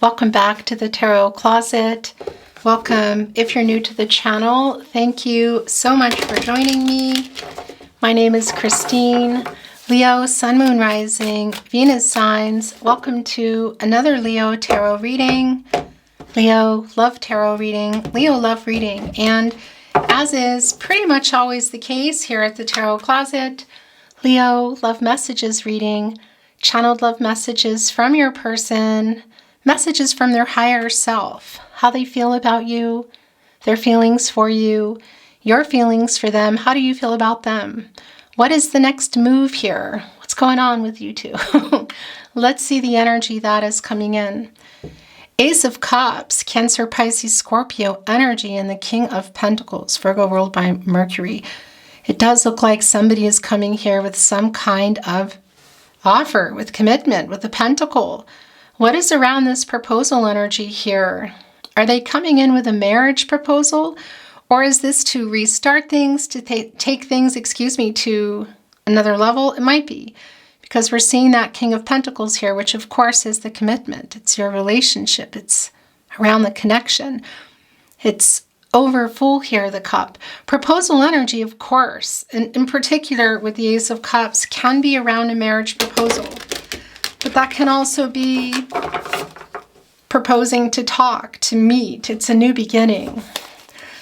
Welcome back to the Tarot Closet. Welcome if you're new to the channel. Thank you so much for joining me. My name is Christine. Leo, Sun, Moon, Rising, Venus signs. Welcome to another Leo tarot reading. Leo, love tarot reading. Leo, love reading. And as is pretty much always the case here at the Tarot Closet, Leo, love messages reading. Channeled love messages from your person. Messages from their higher self, how they feel about you, their feelings for you, your feelings for them. How do you feel about them? What is the next move here? What's going on with you two? Let's see the energy that is coming in. Ace of Cups, Cancer, Pisces, Scorpio energy, and the King of Pentacles, Virgo ruled by Mercury. It does look like somebody is coming here with some kind of offer, with commitment, with a pentacle. What is around this proposal energy here? Are they coming in with a marriage proposal? Or is this to restart things, to take things, to another level? It might be, because we're seeing that King of Pentacles here, which of course is the commitment. It's your relationship. It's around the connection. It's over full here, the cup. Proposal energy, of course, and in particular with the Ace of Cups, can be around a marriage proposal. But that can also be proposing to talk, to meet. It's a new beginning.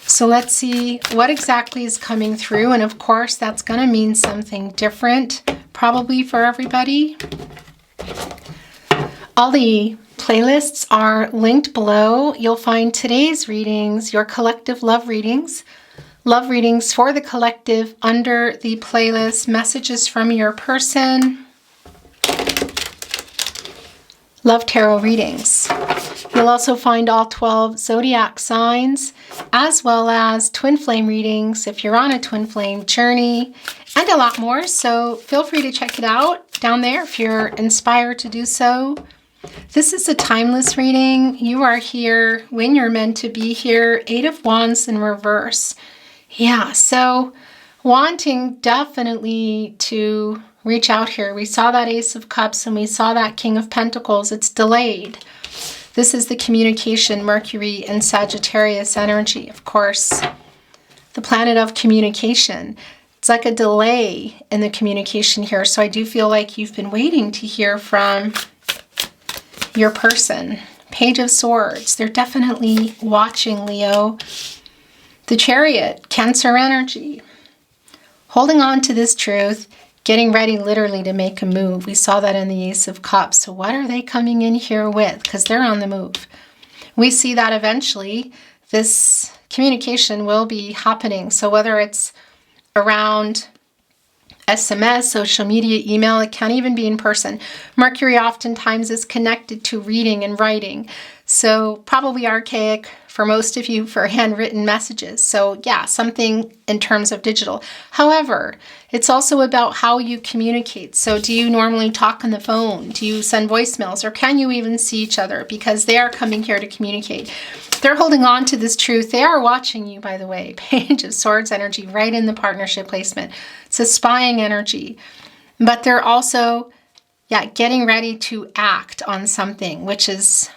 So let's see what exactly is coming through. And of course, that's going to mean something different, probably for everybody. All the playlists are linked below. You'll find today's readings, your collective love readings for the collective under the playlist, messages from your person. Love tarot readings. You'll also find all 12 zodiac signs, as well as twin flame readings if you're on a twin flame journey, and a lot more. So feel free to check it out down there if you're inspired to do so. This is a timeless reading. You are here when you're meant to be here. 8 of Wands in reverse. Yeah, so wanting definitely to reach out here. We saw that Ace of Cups and we saw that King of Pentacles. It's delayed. This is the communication, Mercury and Sagittarius energy, of course. The planet of communication. It's like a delay in the communication here. So I do feel like you've been waiting to hear from your person. Page of Swords. They're definitely watching, Leo. The Chariot, Cancer energy. Holding on to this truth. Getting ready literally to make a move. We saw that in the Ace of Cups. So what are they coming in here with? Because they're on the move. We see that eventually this communication will be happening. So whether it's around SMS, social media, email, it can even be in person. Mercury oftentimes is connected to reading and writing. So probably archaic for most of you for handwritten messages. So yeah, something in terms of digital. However, it's also about how you communicate. So do you normally talk on the phone? Do you send voicemails? Or can you even see each other? Because they are coming here to communicate. They're holding on to this truth. They are watching you, by the way. Page of Swords energy right in the partnership placement. It's a spying energy. But they're also, getting ready to act on something, which is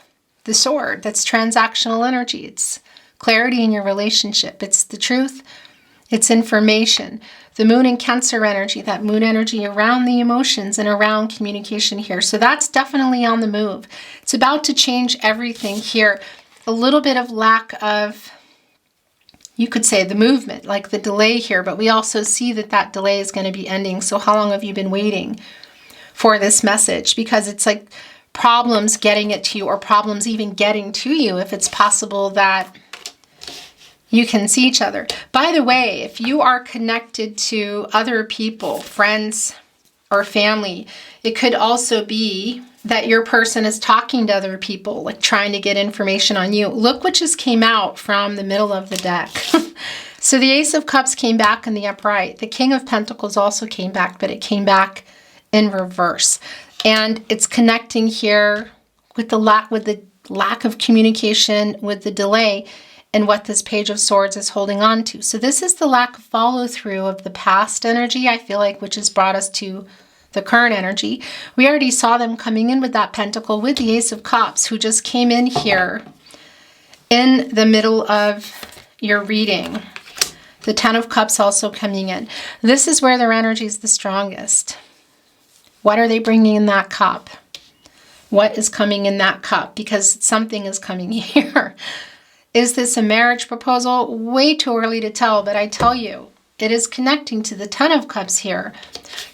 the sword. That's transactional energy. It's clarity in your relationship. It's the truth. It's information. The moon and Cancer energy, that moon energy around the emotions and around communication here. So that's definitely on the move. It's about to change everything here. A little bit of lack of, you could say, the movement, like the delay here, but we also see that that delay is going to be ending. So how long have you been waiting for this message? Because it's like problems getting it to you, or problems even getting to you if it's possible that you can see each other. By the way, if you are connected to other people, friends or family, it could also be that your person is talking to other people, like trying to get information on you. Look what just came out from the middle of the deck. So the Ace of Cups came back in the upright. The King of Pentacles also came back, but it came back in reverse. And it's connecting here with the lack of communication, with the delay, and what this Page of Swords is holding on to. So this is the lack of follow through of the past energy, I feel like, which has brought us to the current energy. We already saw them coming in with that pentacle with the Ace of Cups, who just came in here in the middle of your reading. The Ten of Cups also coming in. This is where their energy is the strongest. What are they bringing in that cup? What is coming in that cup? Because something is coming here. Is this a marriage proposal? Way too early to tell, but I tell you, it is connecting to the Ten of Cups here.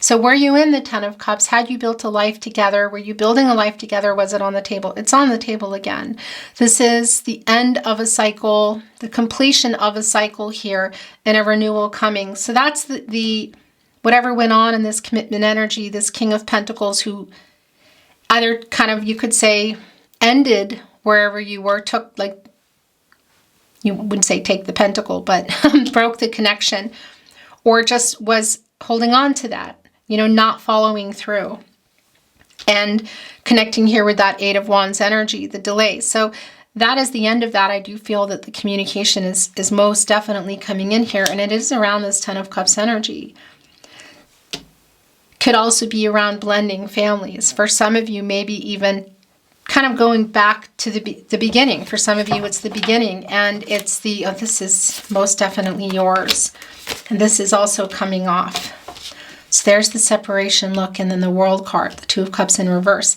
So were you in the Ten of Cups? Had you built a life together? Were you building a life together? Was it on the table? It's on the table again. This is the end of a cycle, the completion of a cycle here, and a renewal coming. So that's the whatever went on in this commitment energy, this King of Pentacles, who either kind of, you could say, ended wherever you were, took, like, you wouldn't say take the pentacle, but broke the connection, or just was holding on to that, you know, not following through. And connecting here with that Eight of Wands energy, the delay. So that is the end of that. I do feel that the communication is most definitely coming in here, and it is around this Ten of Cups energy. Could also be around blending families. For some of you, maybe even kind of going back to the beginning. For some of you, it's the beginning, and it's the, oh, this is most definitely yours. And this is also coming off. So there's the separation look, and then the World card, the Two of Cups in reverse.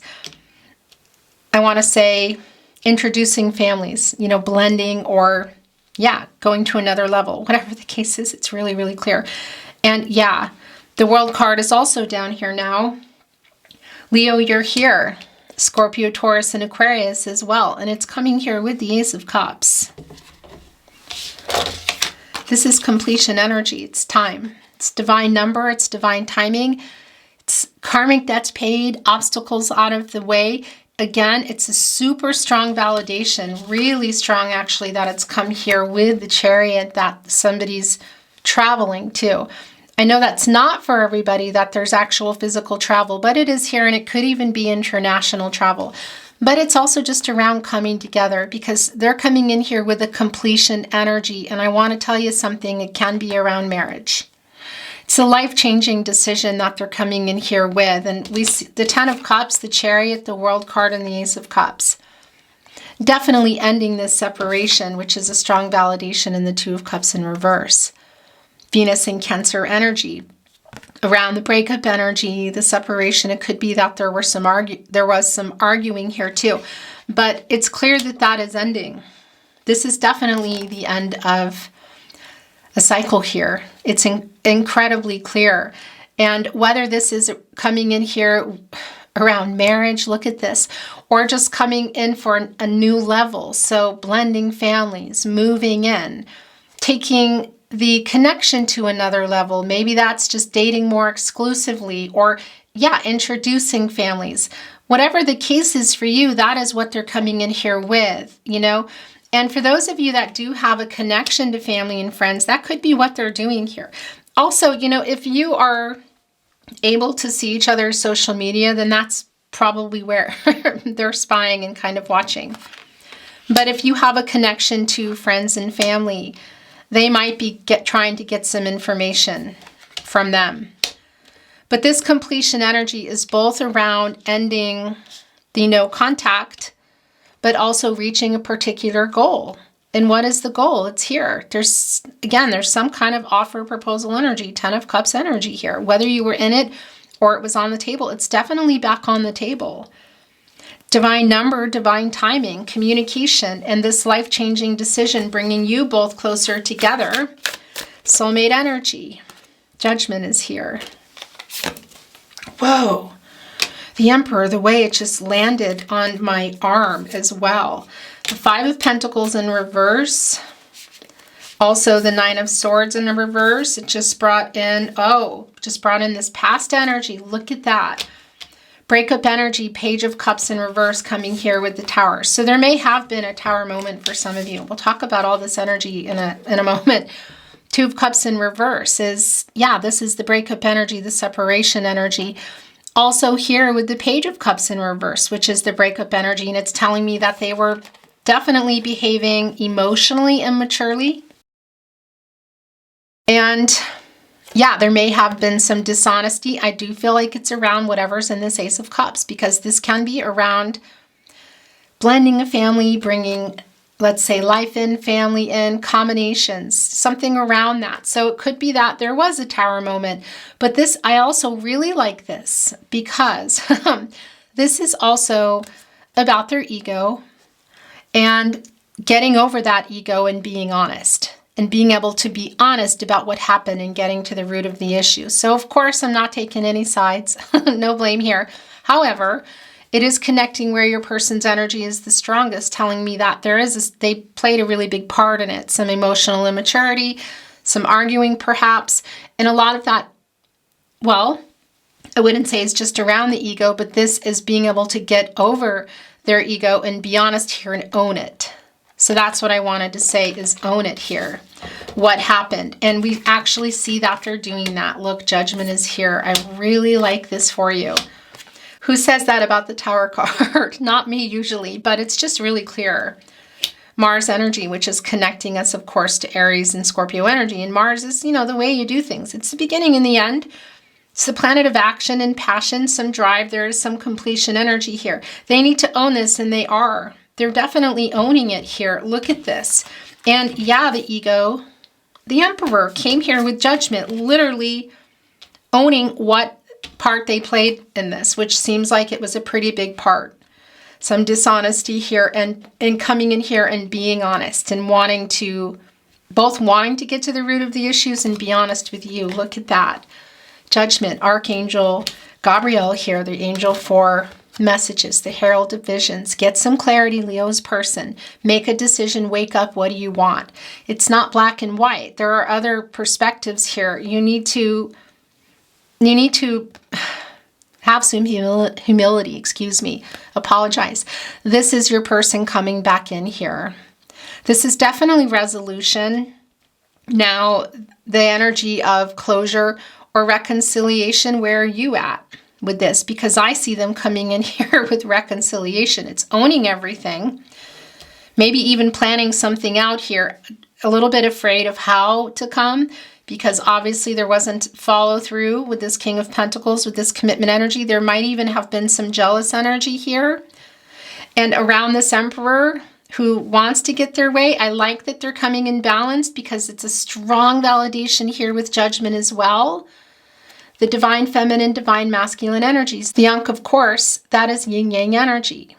I want to say introducing families, you know, blending, or, yeah, going to another level. Whatever the case is, it's really, really clear. And, yeah, the World card is also down here now. Leo, you're here. Scorpio, Taurus, and Aquarius as well. And it's coming here with the Ace of Cups. This is completion energy. It's time. It's divine number. It's divine timing. It's karmic debts paid, obstacles out of the way. Again, it's a super strong validation. Really strong, actually, that it's come here with the Chariot, that somebody's traveling to. I know that's not for everybody, that there's actual physical travel, but it is here, and it could even be international travel. But it's also just around coming together, because they're coming in here with a completion energy. And I want to tell you something, it can be around marriage. It's a life-changing decision that they're coming in here with. And we see the Ten of Cups, the Chariot, the World card, and the Ace of Cups. Definitely ending this separation, which is a strong validation in the Two of Cups in reverse. Venus and Cancer energy. Around the breakup energy, the separation, it could be that there was some arguing here too. But it's clear that that is ending. This is definitely the end of a cycle here. It's incredibly clear. And whether this is coming in here around marriage, look at this, or just coming in for a new level. So blending families, moving in, taking the connection to another level. Maybe that's just dating more exclusively, or, yeah, introducing families. Whatever the case is for you, that is what they're coming in here with, you know. And for those of you that do have a connection to family and friends, that could be what they're doing here. Also, you know, if you are able to see each other's social media, then that's probably where they're spying and kind of watching. But if you have a connection to friends and family, they might be trying to get some information from them. But this completion energy is both around ending the no contact, but also reaching a particular goal. And what is the goal? It's here. There's some kind of offer, proposal energy, Ten of Cups energy here. Whether you were in it or it was on the table, it's definitely back on the table. Divine number, divine timing, communication, and this life-changing decision bringing you both closer together. Soulmate energy. Judgment is here. Whoa. The Emperor, the way it just landed on my arm as well. The Five of Pentacles in reverse. Also the Nine of Swords in the reverse. It just brought in, this past energy. Look at that. Breakup energy, Page of Cups in reverse coming here with the Tower. So there may have been a Tower moment for some of you. We'll talk about all this energy in a moment. Two of Cups in reverse is, yeah, this is the breakup energy, the separation energy. Also here with the Page of Cups in reverse, which is the breakup energy. And it's telling me that they were definitely behaving emotionally immaturely. And yeah, there may have been some dishonesty. I do feel like it's around whatever's in this Ace of Cups, because this can be around blending a family, bringing, let's say, life in, family in, combinations, something around that. So it could be that there was a Tower moment. But this, I also really like this because this is also about their ego and getting over that ego and being honest. And being able to be honest about what happened and getting to the root of the issue. So of course, I'm not taking any sides. No blame here. However, it is connecting where your person's energy is the strongest, telling me that they played a really big part in it. Some emotional immaturity, some arguing perhaps, and a lot of that, well, I wouldn't say it's just around the ego, but this is being able to get over their ego and be honest here and own it. So that's what I wanted to say, is own it here. What happened? And we actually see that they're doing that. Look, Judgment is here. I really like this for you. Who says that about the Tower card? Not me usually, but it's just really clear. Mars energy, which is connecting us, of course, to Aries and Scorpio energy. And Mars is, the way you do things. It's the beginning and the end. It's the planet of action and passion, some drive. There is some completion energy here. They need to own this, and they are. They're definitely owning it here. Look at this. And yeah, the ego, the Emperor came here with Judgment, literally owning what part they played in this, which seems like it was a pretty big part. Some dishonesty here and coming in here and being honest and wanting to get to the root of the issues and be honest with you. Look at that. Judgment, Archangel Gabriel here, the angel for messages, the herald of visions. Get some clarity, Leo's person. Make a decision, wake up, what do you want? It's not black and white. There are other perspectives here. You need to have some humility, apologize. This is your person coming back in here. This is definitely resolution. Now, the energy of closure or reconciliation, where are you at with this? Because I see them coming in here with reconciliation. It's owning everything. Maybe even planning something out here. A little bit afraid of how to come, because obviously there wasn't follow through with this King of Pentacles, with this commitment energy. There might even have been some jealous energy here. And around this Emperor who wants to get their way, I like that they're coming in balanced, because it's a strong validation here with Judgment as well. The divine feminine, divine masculine energies. The Ankh, of course, that is yin yang energy.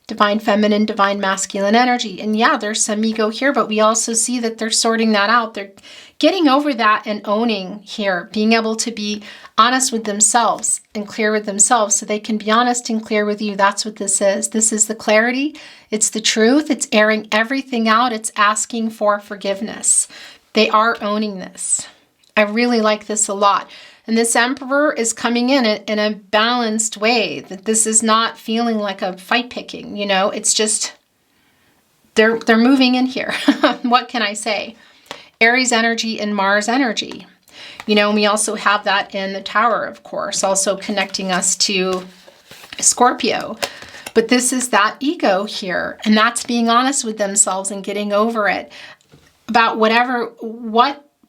Divine feminine, divine masculine energy. And yeah, there's some ego here, but we also see that they're sorting that out. They're getting over that and owning here, being able to be honest with themselves and clear with themselves so they can be honest and clear with you. That's what this is. This is the clarity. It's the truth. It's airing everything out. It's asking for forgiveness. They are owning this. I really like this a lot. And this Emperor is coming in a balanced way, that this is not feeling like a fight picking, it's just, they're moving in here. What can I say? Aries energy and Mars energy. And we also have that in the Tower, of course, also connecting us to Scorpio. But this is that ego here, and that's being honest with themselves and getting over it about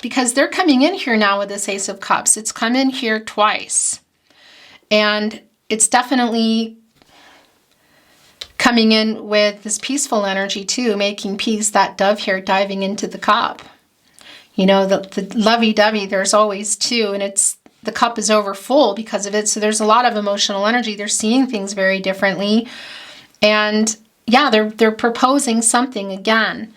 because they're coming in here now with this Ace of Cups. It's come in here twice. And it's definitely coming in with this peaceful energy too, making peace, that dove here diving into the cup. The lovey-dovey, there's always two, and the cup is over full because of it. So there's a lot of emotional energy. They're seeing things very differently. And yeah, they're proposing something again.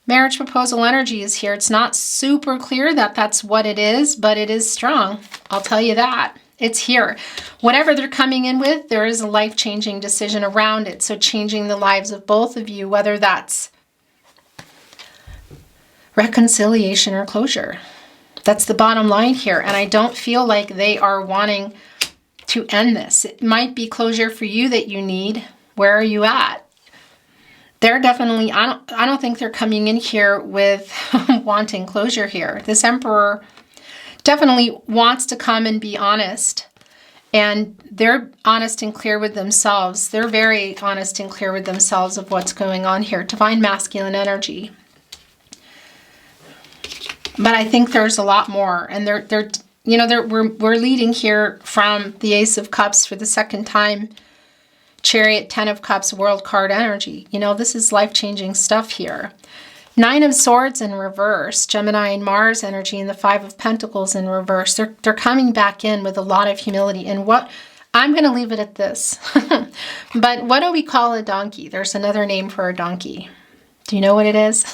Marriage proposal energy is here. It's not super clear that that's what it is, but it is strong. I'll tell you that. It's here. Whatever they're coming in with, there is a life-changing decision around it. So changing the lives of both of you, whether that's reconciliation or closure. That's the bottom line here. And I don't feel like they are wanting to end this. It might be closure for you that you need. Where are you at? They're definitely, I don't think they're coming in here with wanting closure here. This Emperor definitely wants to come and be honest. And they're honest and clear with themselves. They're very honest and clear with themselves of what's going on here. Divine masculine energy. But I think there's a lot more. And they're you know, we're leading here from the Ace of Cups for the second time. Chariot, 10 of Cups, World card energy. You know, this is life-changing stuff here. 9 of Swords in reverse, Gemini and Mars energy, and the 5 of Pentacles in reverse. They're coming back in with a lot of humility. And what, I'm going to leave it at this. But what do we call a donkey? There's another name for a donkey. Do you know what it is?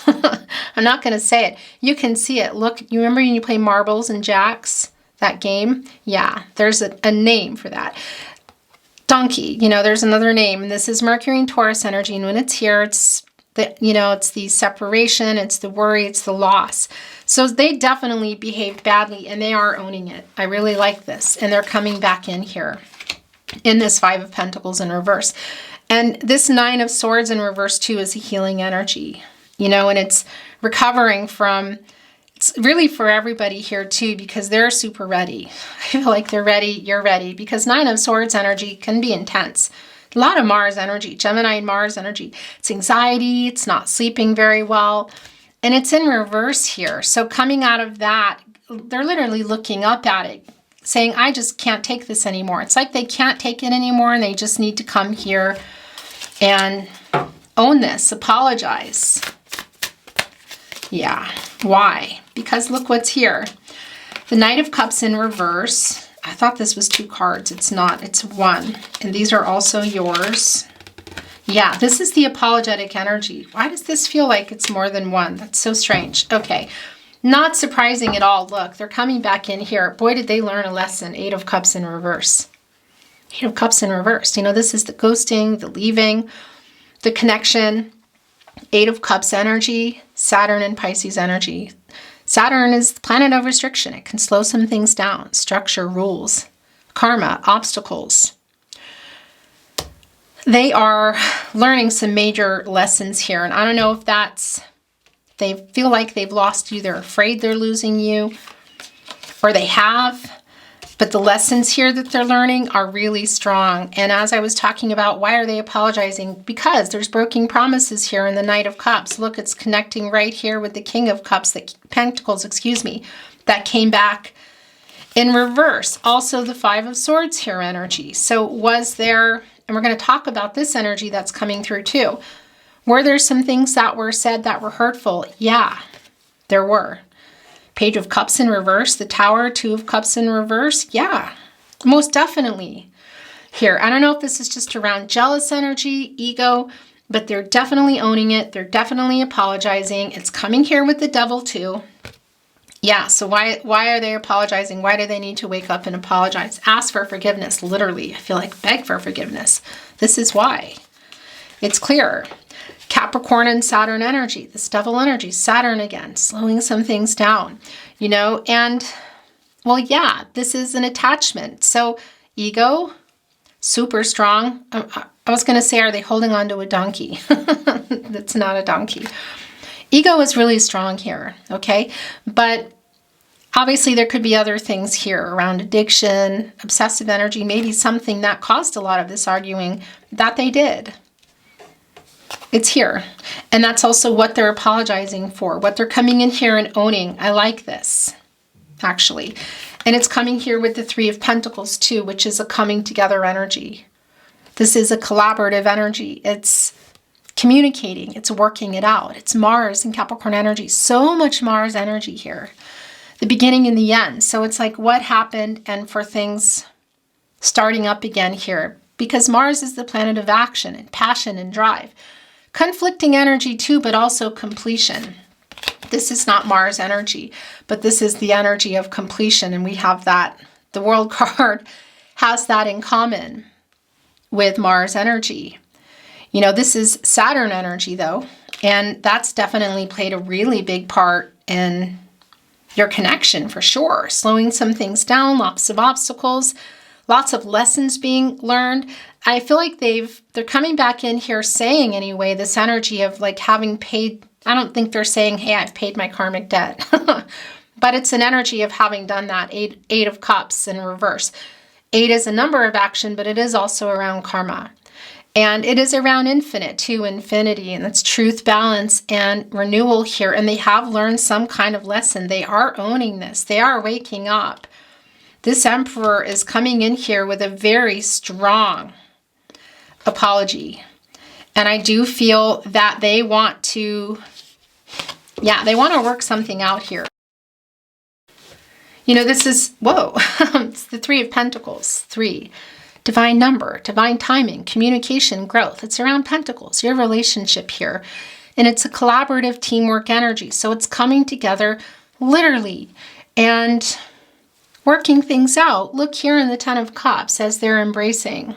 I'm not going to say it. You can see it. Look, you remember when you play marbles and jacks, that game? Yeah, there's a name for that. Donkey, you know, there's another name. And this is Mercury and Taurus energy. And when it's here, it's the, you know, it's the separation, it's the worry, it's the loss. So they definitely behaved badly and they are owning it. I really like this. And they're coming back in here in this 5 of Pentacles in reverse. And this 9 of Swords in reverse too is a healing energy, you know, and it's recovering from, it's really for everybody here too, because they're super ready. I feel like they're ready, you're ready, because 9 of Swords energy can be intense. A lot of Mars energy, Gemini and Mars energy. It's anxiety, it's not sleeping very well, and it's in reverse here. So coming out of that, they're literally looking up at it, saying, I just can't take this anymore. It's like they can't take it anymore and they just need to come here and own this, apologize. Yeah, why? Because look what's here. The Knight of Cups in reverse. I thought this was 2 cards. It's not, it's 1. And these are also yours. Yeah, this is the apologetic energy. Why does this feel like it's more than 1? That's so strange. Okay, not surprising at all. Look, they're coming back in here. Boy, did they learn a lesson. 8 of Cups in reverse. 8 of Cups in reverse. You know, this is the ghosting, the leaving, the connection. 8 of Cups energy, Saturn and Pisces energy. Saturn is the planet of restriction. It can slow some things down. Structure, rules, karma, obstacles. They are learning some major lessons here. And I don't know if that's, they feel like they've lost you. They're afraid they're losing you, or they have. But the lessons here that they're learning are really strong. And as I was talking about, why are they apologizing? Because there's broken promises here in the Knight of Cups. Look, it's connecting right here with the King of Cups, the Pentacles, excuse me, that came back in reverse. Also the 5 of Swords here energy. So was there, and we're going to talk about this energy that's coming through too. Were there some things that were said that were hurtful? Yeah, there were. Page of Cups in reverse, the Tower, 2 of Cups in reverse. Yeah, most definitely here. I don't know if this is just around jealous energy, ego, but they're definitely owning it. They're definitely apologizing. It's coming here with the Devil too. Yeah, so why are they apologizing? Why do they need to wake up and apologize? Ask for forgiveness, literally. I feel like beg for forgiveness. This is why. It's clear. Capricorn and Saturn energy, this Devil energy, Saturn again, slowing some things down, you know, and well, yeah, this is an attachment. So ego, super strong. I was going to say, are they holding on to a donkey? That's not a donkey. Ego is really strong here, okay? But obviously there could be other things here around addiction, obsessive energy, maybe something that caused a lot of this arguing that they did. It's here. And that's also what they're apologizing for, what they're coming in here and owning. I like this, actually. And it's coming here with the 3 of Pentacles too, which is a coming together energy. This is a collaborative energy. It's communicating. It's working it out. It's Mars and Capricorn energy. So much Mars energy here. The beginning and the end. So it's like what happened and for things starting up again here. Because Mars is the planet of action and passion and drive. Conflicting energy too, but also completion. This is not Mars energy, but this is the energy of completion. And we have that, the World card has that in common with Mars energy. You know, this is Saturn energy though, and that's definitely played a really big part in your connection for sure. Slowing some things down, lots of obstacles, lots of lessons being learned. I feel like they're coming back in here saying anyway, this energy of like having paid, I don't think they're saying, hey, I've paid my karmic debt, but it's an energy of having done that. 8 of Cups in reverse. 8 is a number of action, but it is also around karma. And it is around infinite too, infinity, and that's truth, balance, and renewal here. And they have learned some kind of lesson. They are owning this. They are waking up. this Emperor is coming in here with a very strong apology. And I do feel that they want to, they want to work something out here. You know, this is, whoa, it's the Three of Pentacles, 3. Divine number, divine timing, communication, growth. It's around Pentacles, your relationship here. And it's a collaborative teamwork energy. So it's coming together literally and working things out. Look here in the Ten of Cups as they're embracing.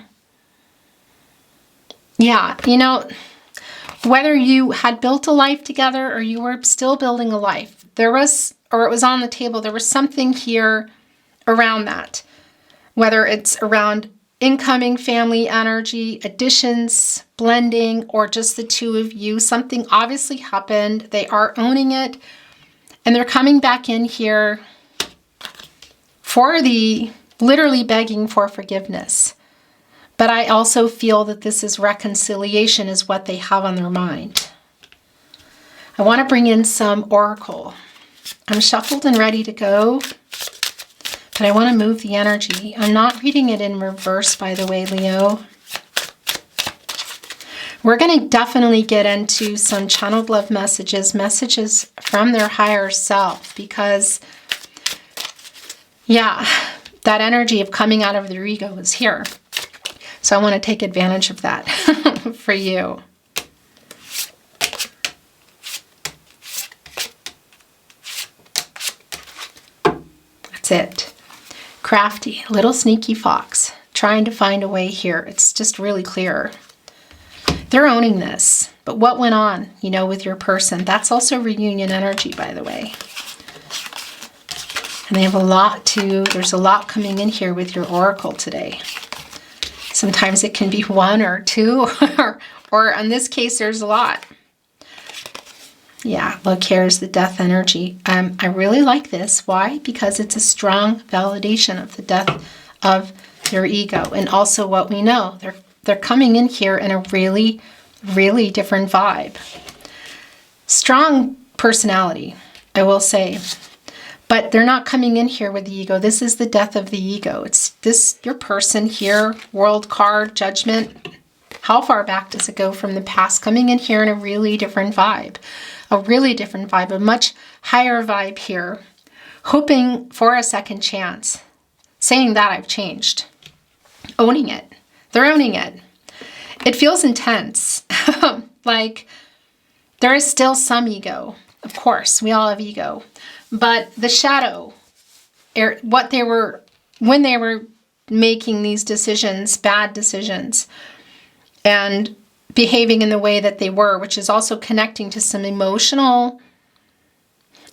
Yeah, you know, whether you had built a life together or you were still building a life, there was, or it was on the table, there was something here around that. Whether it's around incoming family energy, additions, blending, or just the two of you, something obviously happened. They are owning it, and they're coming back in here for the, literally begging for forgiveness. But I also feel that this is reconciliation is what they have on their mind. I want to bring in some oracle. I'm shuffled and ready to go. But I want to move the energy. I'm not reading it in reverse, by the way, Leo. We're going to definitely get into some channeled love messages, messages from their higher self, because, yeah, that energy of coming out of their ego is here. So I want to take advantage of that for you. That's it. Crafty, little sneaky fox, trying to find a way here. It's just really clear. They're owning this. But what went on, you know, with your person? That's also reunion energy, by the way. And they have a lot to, there's a lot coming in here with your oracle today. Sometimes it can be one or two, or in this case, there's a lot. Yeah, look, here's the death energy. I really like this. Why? Because it's a strong validation of the death of their ego. And also what we know, they're coming in here in a really, really different vibe. Strong personality, I will say. But they're not coming in here with the ego. This is the death of the ego. It's this, your person here, world card, judgment. How far back does it go from the past? Coming in here in a really different vibe. A really different vibe, a much higher vibe here. Hoping for a second chance. Saying that I've changed. Owning it. They're owning it. It feels intense. Like there is still some ego. Of course, we all have ego. But the shadow, what they were, when they were making these decisions, bad decisions, and behaving in the way that they were, which is also connecting to some emotional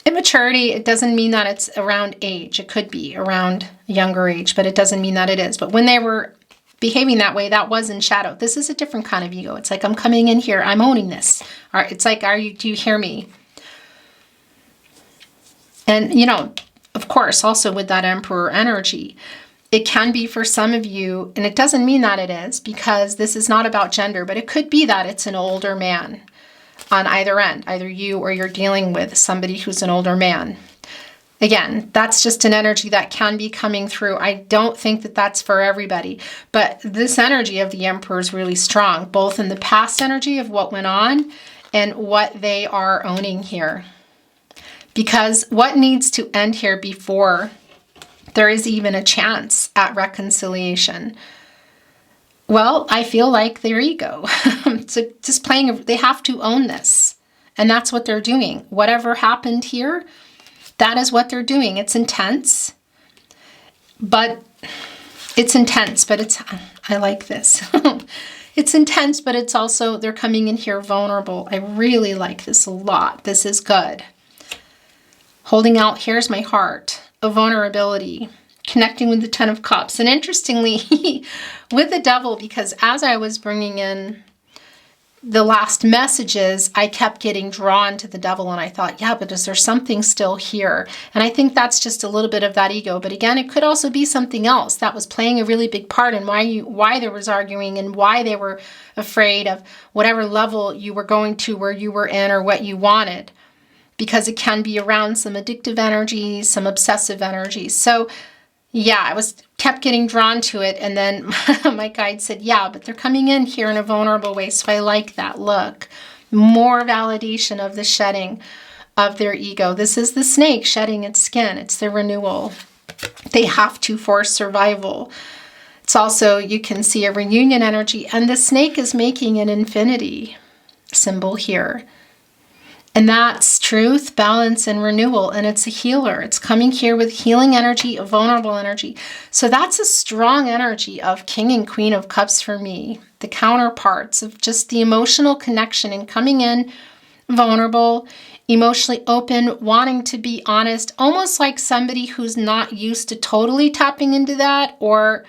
immaturity. It doesn't mean that it's around age. It could be around a younger age, but it doesn't mean that it is. But when they were behaving that way, that was in shadow. This is a different kind of ego. It's like, I'm coming in here, I'm owning this. All right, it's like, do you hear me? And, you know, of course, also with that Emperor energy, it can be for some of you, and it doesn't mean that it is, because this is not about gender, but it could be that it's an older man on either end, either you or you're dealing with somebody who's an older man. Again, that's just an energy that can be coming through. I don't think that that's for everybody, but this energy of the Emperor is really strong, both in the past energy of what went on and what they are owning here. Because what needs to end here before there is even a chance at reconciliation? Well, I feel like their ego. So just playing, they have to own this. And that's what they're doing. Whatever happened here, that is what they're doing. It's intense. But it's, I like this. It's intense, but it's also, they're coming in here vulnerable. I really like this a lot. This is good. Holding out, here's my heart, a vulnerability, connecting with the Ten of Cups. And interestingly, with the Devil, because as I was bringing in the last messages, I kept getting drawn to the Devil, and I thought, yeah, but is there something still here? And I think that's just a little bit of that ego. But again, it could also be something else that was playing a really big part in why there was arguing and why they were afraid of whatever level you were going to, where you were in, or what you wanted. Because it can be around some addictive energies, some obsessive energies. So Yeah, kept getting drawn to it, and then my guide said, yeah, but they're coming in here in a vulnerable way, so I like that look. More validation of the shedding of their ego. This is the snake shedding its skin. It's the renewal. They have to for survival. It's also, you can see a reunion energy, and the snake is making an infinity symbol here. And that's truth, balance, and renewal. And it's a healer. It's coming here with healing energy, a vulnerable energy. So that's a strong energy of King and Queen of Cups for me. The counterparts of just the emotional connection and coming in vulnerable, emotionally open, wanting to be honest, almost like somebody who's not used to totally tapping into that, or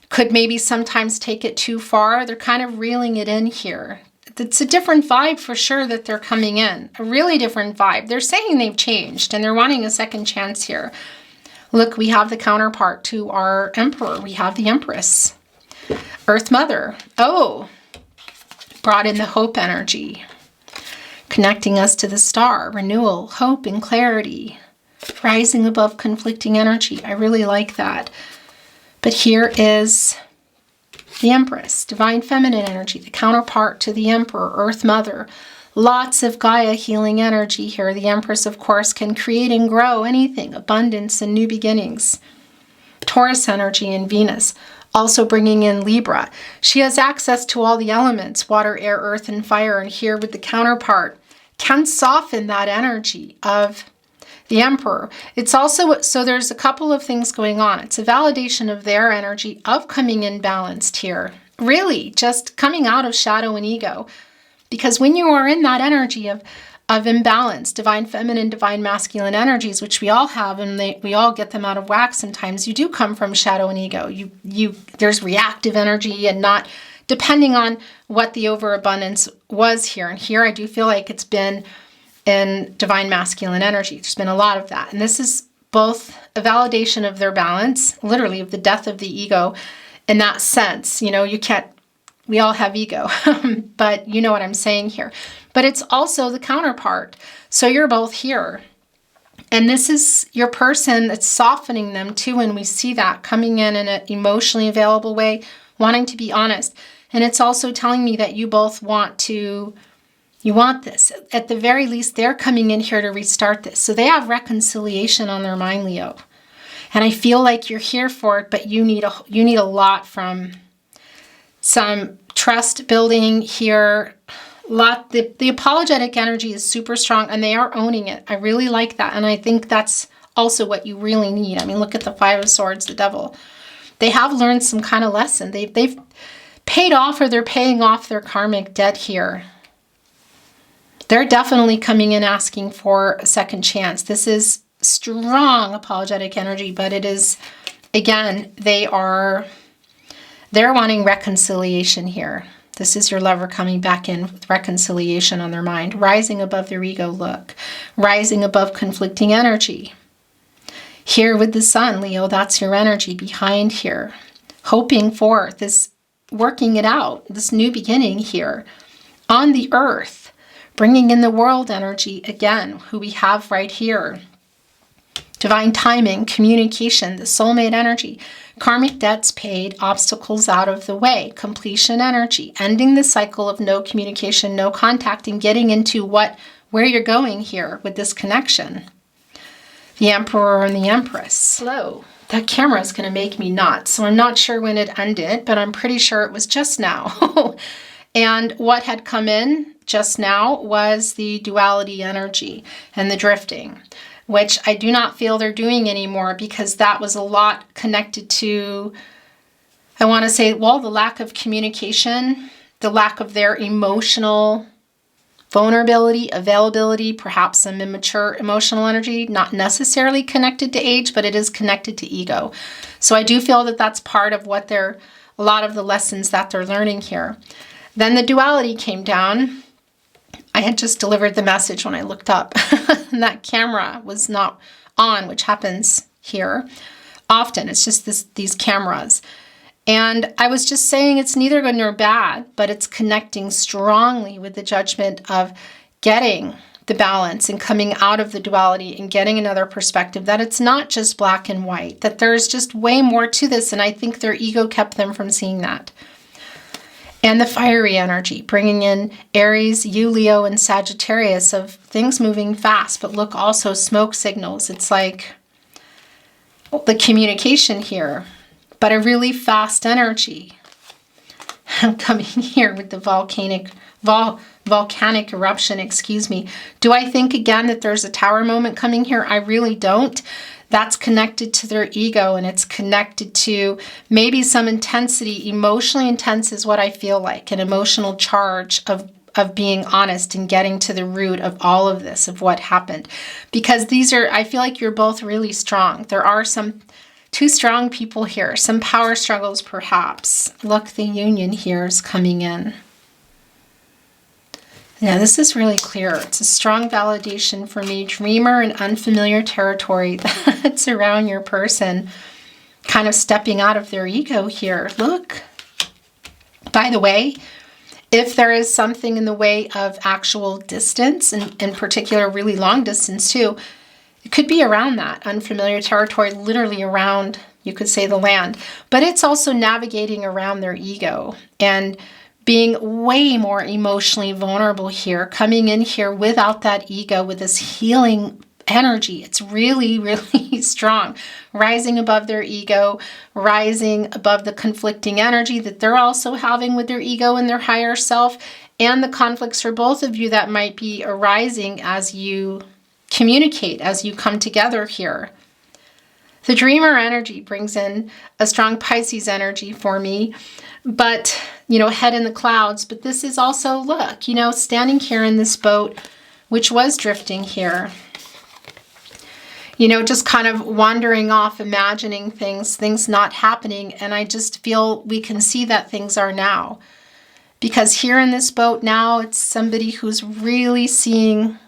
could maybe sometimes take it too far. They're kind of reeling it in here. It's a different vibe for sure that they're coming in. A really different vibe. They're saying they've changed and they're wanting a second chance here. Look, we have the counterpart to our emperor. We have the empress. Earth Mother. Oh, brought in the hope energy. Connecting us to the star. Renewal, hope, and clarity. Rising above conflicting energy. I really like that. But here is the Empress, divine feminine energy, the counterpart to the Emperor, Earth Mother. Lots of Gaia healing energy here. The Empress, of course, can create and grow anything, abundance and new beginnings. Taurus energy and Venus, also bringing in Libra. She has access to all the elements, water, air, earth, and fire. And here with the counterpart, can soften that energy of the Emperor. It's also, so there's a couple of things going on. It's a validation of their energy of coming in balanced here. Really, just coming out of shadow and ego. Because when you are in that energy of imbalance, divine feminine, divine masculine energies, which we all have, and we all get them out of whack sometimes, you do come from shadow and ego. There's reactive energy and not, depending on what the overabundance was here. And here I do feel like it's been in divine masculine energy. There's been a lot of that. And this is both a validation of their balance, literally of the death of the ego in that sense. You know, we all have ego, but you know what I'm saying here. But it's also the counterpart. So you're both here. And this is your person that's softening them too. And we see that coming in an emotionally available way, wanting to be honest. And it's also telling me that you both you want this. At the very least, they're coming in here to restart this. So they have reconciliation on their mind, Leo. And I feel like you're here for it, but you need a lot from some trust building here. The apologetic energy is super strong, and they are owning it. I really like that. And I think that's also what you really need. I mean, look at the Five of Swords, the Devil. They have learned some kind of lesson. They've paid off, or they're paying off their karmic debt here. They're definitely coming in asking for a second chance. This is strong apologetic energy, but it is, again, they're wanting reconciliation here. This is your lover coming back in with reconciliation on their mind, rising above their ego, look, rising above conflicting energy. Here with the sun, Leo, that's your energy behind here, hoping for this, working it out, this new beginning here on the earth. Bringing in the world energy again, who we have right here. Divine timing, communication, the soulmate energy, karmic debts paid, obstacles out of the way, completion energy, ending the cycle of no communication, no contact, and getting into where you're going here with this connection. The Emperor and the Empress. Hello. That camera is going to make me nuts, so I'm not sure when it ended, but I'm pretty sure it was just now. And what had come in just now was the duality energy and the drifting, which I do not feel they're doing anymore, because that was a lot connected to, I want to say, well, the lack of communication, the lack of their emotional vulnerability, availability, perhaps some immature emotional energy, not necessarily connected to age, but it is connected to ego. So I do feel that that's part of what a lot of the lessons that they're learning here. Then the duality came down. I had just delivered the message when I looked up, and that camera was not on, which happens here often. It's just these cameras. And I was just saying it's neither good nor bad, but it's connecting strongly with the judgment of getting the balance and coming out of the duality and getting another perspective, that it's not just black and white, that there's just way more to this. And I think their ego kept them from seeing that. And the fiery energy, bringing in Aries, you, Leo, and Sagittarius, of things moving fast. But look, also smoke signals. It's like the communication here, but a really fast energy. I'm coming here with the volcanic eruption, excuse me. Do I think again that there's a tower moment coming here? I really don't. That's connected to their ego, and it's connected to maybe some intensity. Emotionally intense is what I feel like, an emotional charge of being honest and getting to the root of all of this, of what happened. Because these are, I feel like you're both really strong. There are some two strong people here, some power struggles perhaps. Look, the union here is coming in. Yeah, this is really clear. It's a strong validation for me. Dreamer and unfamiliar territory that's around your person, kind of stepping out of their ego here. Look. By the way, if there is something in the way of actual distance, and in particular really long distance too, it could be around that unfamiliar territory, literally around, you could say, the land. But it's also navigating around their ego and being way more emotionally vulnerable here, coming in here without that ego, with this healing energy. It's really, really strong. Rising above their ego, rising above the conflicting energy that they're also having with their ego and their higher self, and the conflicts for both of you that might be arising as you communicate, as you come together here. The dreamer energy brings in a strong Pisces energy for me, but, you know, head in the clouds. But this is also, look, you know, standing here in this boat, which was drifting here, you know, just kind of wandering off, imagining things not happening. And I just feel we can see that things are now. Because here in this boat now, it's somebody who's really seeing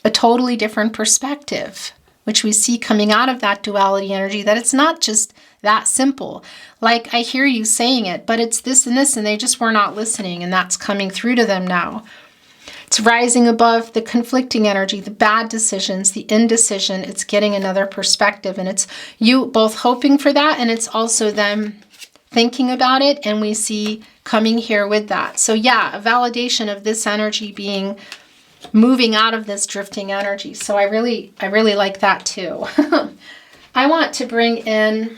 a totally different perspective, which we see coming out of that duality energy, that it's not just that simple. Like, I hear you saying it, but it's this and this, and they just were not listening, and that's coming through to them now. It's rising above the conflicting energy, the bad decisions, the indecision. It's getting another perspective, and it's you both hoping for that, and it's also them thinking about it, and we see coming here with that. So yeah, a validation of this energy being moving out of this drifting energy. So I really like that too. I want to bring in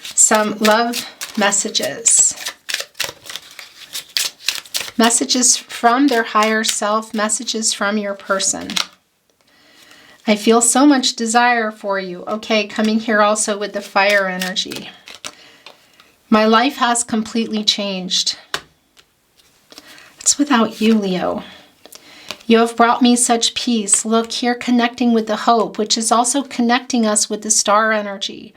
some love messages. Messages from their higher self, messages from your person. I feel so much desire for you. Okay, coming here also with the fire energy. My life has completely changed. It's without you, Leo. You have brought me such peace. Look here, connecting with the hope, which is also connecting us with the star energy.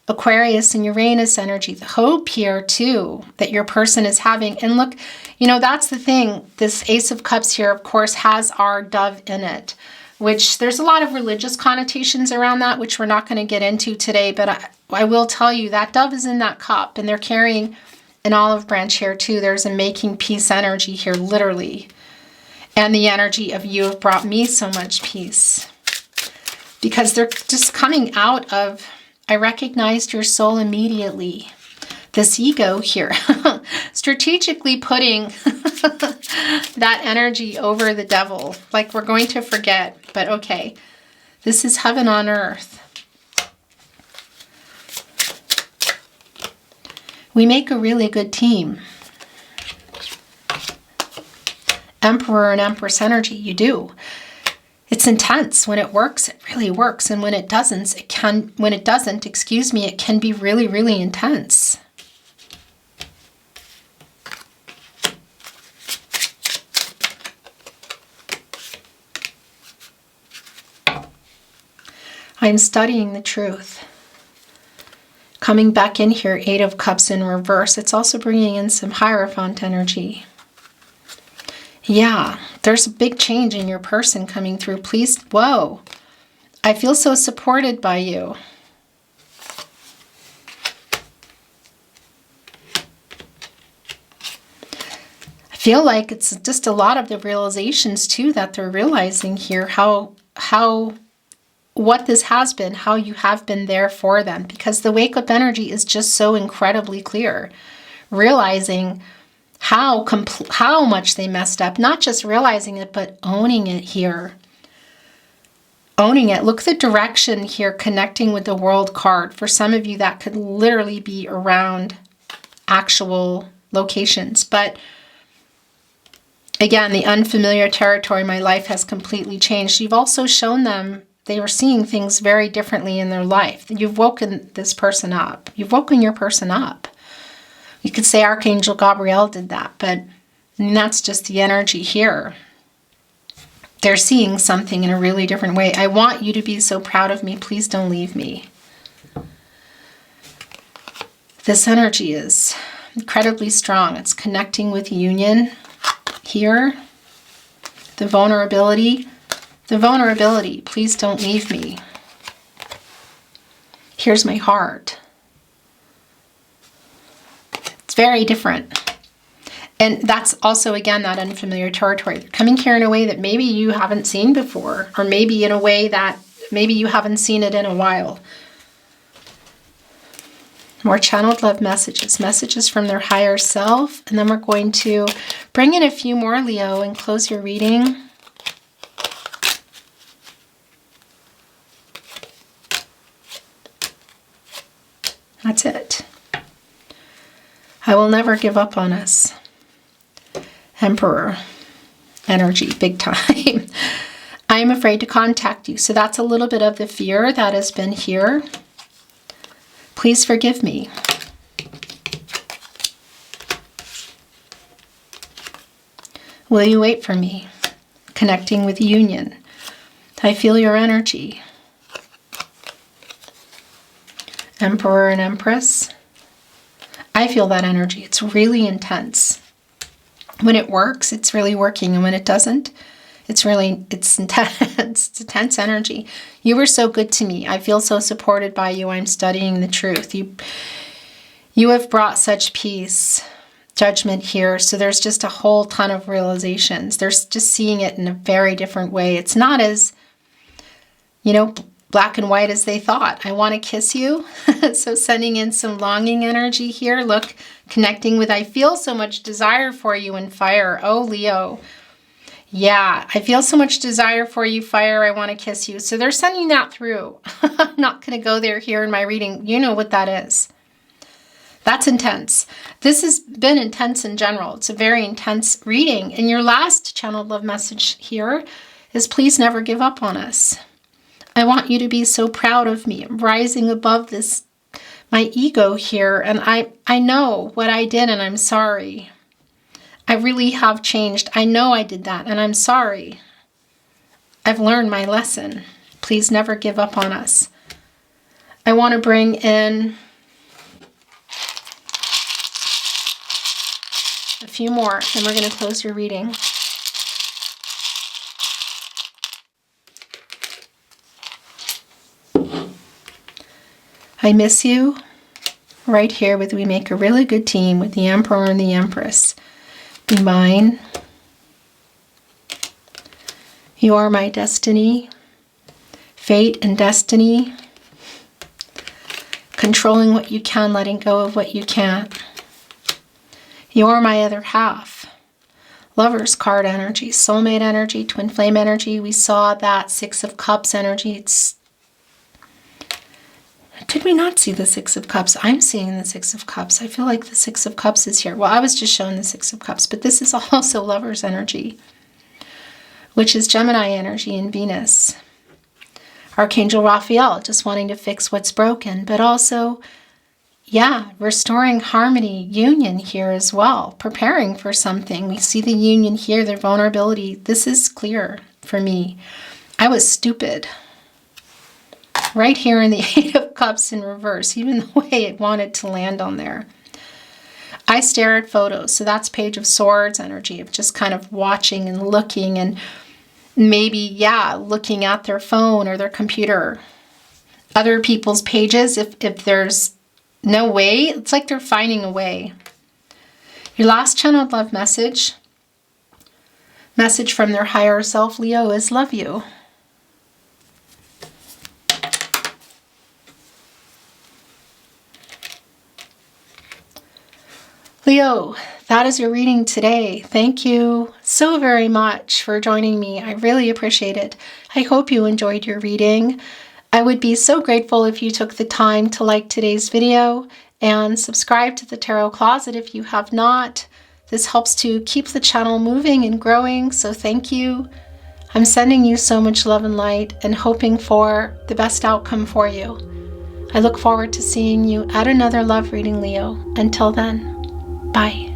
Aquarius and Uranus energy. The hope here, too, that your person is having. And look, you know, that's the thing. This Ace of Cups here, of course, has our dove in it, which there's a lot of religious connotations around that, which we're not going to get into today. But I will tell you that dove is in that cup, and they're carrying an olive branch here, too. There's a making peace energy here, literally. And the energy of you have brought me so much peace. Because they're just coming out of, I recognized your soul immediately. This ego here, strategically putting that energy over the devil. Like, we're going to forget, but okay. This is heaven on earth. We make a really good team. Emperor and Empress energy, you do. It's intense. When it works, it really works. And when it doesn't, it can be really, really intense. I'm studying the truth. Coming back in here, Eight of Cups in reverse. It's also bringing in some Hierophant energy. Yeah, there's a big change in your person coming through. Please, whoa. I feel so supported by you. I feel like it's just a lot of the realizations too that they're realizing here, what this has been, how you have been there for them, because the wake up energy is just so incredibly clear. Realizing how much they messed up, not just realizing it, but owning it here. Owning it. Look at the direction here, connecting with the World card. For some of you, that could literally be around actual locations. But again, the unfamiliar territory, my life has completely changed. You've also shown them they were seeing things very differently in their life. You've woken this person up. You've woken your person up. You could say Archangel Gabriel did that, but that's just the energy here. They're seeing something in a really different way. I want you to be so proud of me. Please don't leave me. This energy is incredibly strong. It's connecting with union here. The vulnerability. The vulnerability, please don't leave me. Here's my heart. It's very different. And that's also, again, that unfamiliar territory. They're coming here in a way that maybe you haven't seen before, or maybe in a way that maybe you haven't seen it in a while. More channeled love messages, messages from their higher self. And then we're going to bring in a few more, Leo, and close your reading. That's it. I will never give up on us. Emperor energy, big time. I am afraid to contact you. So that's a little bit of the fear that has been here. Please forgive me. Will you wait for me? Connecting with union. I feel your energy. Emperor and Empress. I feel that energy. It's really intense. When it works, it's really working. And when it doesn't, it's intense. It's intense energy. You were so good to me. I feel so supported by you. I'm studying the truth. You have brought such peace, judgment here. So there's just a whole ton of realizations. There's just seeing it in a very different way. It's not as, black and white as they thought. I want to kiss you. So sending in some longing energy here. Look, connecting with, I feel so much desire for you in fire. Oh, Leo. Yeah, I feel so much desire for you, fire. I want to kiss you. So they're sending that through. I'm not going to go there here in my reading. You know what that is. That's intense. This has been intense in general. It's a very intense reading. And your last channeled love message here is please never give up on us. I want you to be so proud of me. I'm rising above this, my ego here. And I know what I did and I'm sorry. I really have changed. I know I did that and I'm sorry. I've learned my lesson. Please never give up on us. I want to bring in a few more and we're going to close your reading. I miss you. Right here with we make a really good team with the Emperor and the Empress. Be mine. You are my destiny. Fate and destiny. Controlling what you can, letting go of what you can't. You are my other half. Lover's card energy, soulmate energy, twin flame energy. We saw that Six of Cups energy. Did we not see the Six of Cups? I'm seeing the Six of Cups. I feel like the Six of Cups is here. Well, I was just shown the Six of Cups, but this is also Lover's energy, which is Gemini energy in Venus. Archangel Raphael, just wanting to fix what's broken, but also, restoring harmony, union here as well, preparing for something. We see the union here, their vulnerability. This is clear for me. I was stupid. Right here in the Eight of Cups in reverse, even the way it wanted to land on there. I stare at photos. So that's Page of Swords energy of just kind of watching and looking and maybe, looking at their phone or their computer. Other people's pages, if there's no way, it's like they're finding a way. Your last channeled love message, message from their higher self, Leo, is love you. Leo, that is your reading today. Thank you so very much for joining me. I really appreciate it. I hope you enjoyed your reading. I would be so grateful if you took the time to like today's video and subscribe to the Tarot Closet if you have not. This helps to keep the channel moving and growing, so thank you. I'm sending you so much love and light and hoping for the best outcome for you. I look forward to seeing you at another love reading, Leo. Until then, bye.